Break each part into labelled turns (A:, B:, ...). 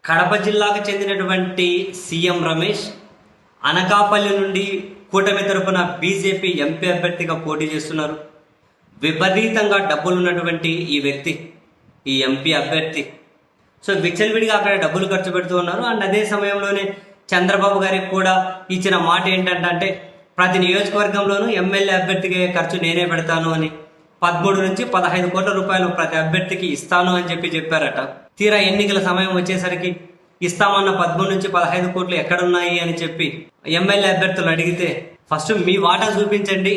A: కడప జిల్లాకు చెందినటువంటి సీఎం రమేష్ అనకాపల్లి నుండి కూటమి తరపున బీజేపీ ఎంపీ అభ్యర్థిగా పోటీ చేస్తున్నారు. విపరీతంగా డబ్బులు ఉన్నటువంటి ఈ వ్యక్తి, ఈ ఎంపీ అభ్యర్థి విచ్చలవిడిగా అక్కడ డబ్బులు ఖర్చు పెడుతూ ఉన్నారు. అండ్ అదే సమయంలోనే చంద్రబాబు గారికి కూడా ఇచ్చిన మాట ఏంటంటే ప్రతి నియోజకవర్గంలోనూ ఎమ్మెల్యే అభ్యర్థికి ఖర్చు నేనే పెడతాను అని 13 నుంచి 15 కోట్ల రూపాయలు ప్రతి అభ్యర్థికి ఇస్తాను అని చెప్పారట. తీరా ఎన్నికల సమయం వచ్చేసరికి ఇస్తామన్న 13 నుంచి 15 కోట్లు ఎక్కడున్నాయి అని చెప్పి ఎమ్మెల్యే అభ్యర్థులు అడిగితే ఫస్ట్ మీ వాటా చూపించండి,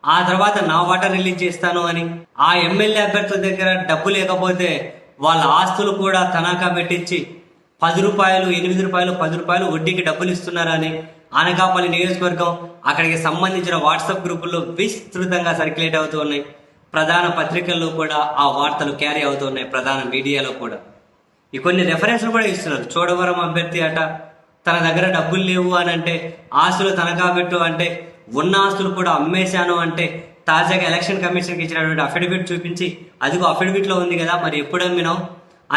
A: ఆ తర్వాత నా వాటా రిలీజ్ చేస్తాను అని, ఆ ఎమ్మెల్యే అభ్యర్థుల దగ్గర డబ్బు లేకపోతే వాళ్ళ ఆస్తులు కూడా తనఖా పెట్టించి 10 రూపాయలు, 8 రూపాయలు, 10 రూపాయలు వడ్డీకి డబ్బులు ఇస్తున్నారని అనకాపల్లి నియోజకవర్గం అక్కడికి సంబంధించిన వాట్సాప్ గ్రూపుల్లో విస్తృతంగా సర్క్యులేట్ అవుతూ ఉన్నాయి. ప్రధాన పత్రికల్లో కూడా ఆ వార్తలు క్యారీ అవుతున్నాయి, ప్రధాన మీడియాలో కూడా. ఈ కొన్ని రెఫరెన్స్లు కూడా ఇస్తున్నారు. చోడవరం అభ్యర్థి అట తన దగ్గర డబ్బులు లేవు అని అంటే, ఆస్తులు తనఖా పెట్టు అంటే, ఉన్న ఆస్తులు కూడా అమ్మేశాను అంటే, తాజాగా ఎలక్షన్ కమిషన్కి ఇచ్చినటువంటి అఫిడవిట్ చూపించి అదిగో అఫిడవిట్లో ఉంది కదా మరి ఎప్పుడు అమ్మినావు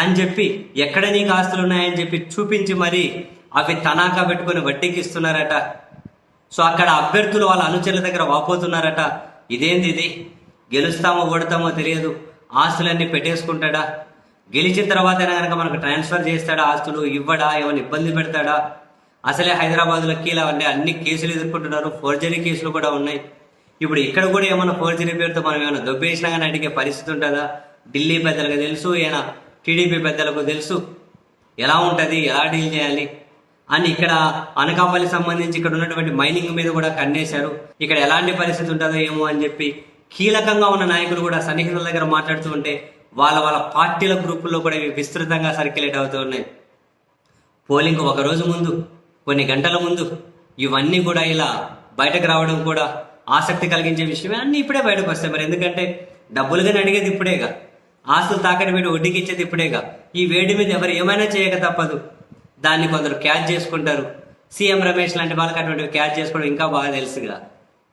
A: అని చెప్పి, ఎక్కడ నీకు ఆస్తులు ఉన్నాయని చెప్పి చూపించి మరి అవి తనఖా పెట్టుకుని వడ్డీకి ఇస్తున్నారట. అక్కడ అభ్యర్థులు వాళ్ళ అనుచరుల దగ్గర వాపోతున్నారట, ఇదేంది ఇది, గెలుస్తామో ఓడతామో తెలియదు, ఆస్తులన్నీ పెట్టేసుకుంటాడా, గెలిచిన తర్వాత కనుక మనకు ట్రాన్స్ఫర్ చేస్తాడా, ఆస్తులు ఇవ్వడా, ఏమైనా ఇబ్బంది పెడతాడా, అసలే హైదరాబాద్లో అన్ని కేసులు ఎదుర్కొంటున్నారు, ఫోర్జరీ కేసులు కూడా ఉన్నాయి. ఇప్పుడు ఇక్కడ కూడా ఏమన్నా ఫోర్జరీ పేరుతో మనం ఏమైనా దొబ్బేసినా కానీ అడిగే పరిస్థితి ఉంటుందా? ఢిల్లీ పెద్దలకు తెలుసు, ఏమైనా టీడీపీ పెద్దలకు తెలుసు ఎలా ఉంటుంది, ఎలా డీల్ చేయాలి అని. ఇక్కడ అనకాపల్లి సంబంధించి ఇక్కడ ఉన్నటువంటి మైనింగ్ మీద కూడా కన్నేశారు. ఇక్కడ ఎలాంటి పరిస్థితి ఉంటుందో ఏమో అని చెప్పి కీలకంగా ఉన్న నాయకులు కూడా సన్నిహితుల దగ్గర మాట్లాడుతూ ఉంటే వాళ్ళ పార్టీల గ్రూపుల్లో కూడా ఇవి విస్తృతంగా సర్క్యులేట్ అవుతూ ఉన్నాయి. పోలింగ్ ఒక రోజు ముందు, కొన్ని గంటల ముందు ఇవన్నీ కూడా ఇలా బయటకు రావడం కూడా ఆసక్తి కలిగించే విషయమే. అన్నీ ఇప్పుడే బయటకు వస్తాయి. మరి ఎందుకంటే డబ్బులుగానే అడిగేది ఇప్పుడేగా, ఆస్తులు తాకట్టు పెట్టి వడ్డీకి ఇచ్చేది ఇప్పుడేగా. ఈ వేడి మీద ఎవరు ఏమైనా చేయక తప్పదు. దాన్ని కొందరు క్యాచ్ చేసుకుంటారు. సీఎం రమేష్ లాంటి వాళ్ళకి అటువంటివి క్యాచ్ చేసుకోవడం ఇంకా బాగా తెలుసుగా.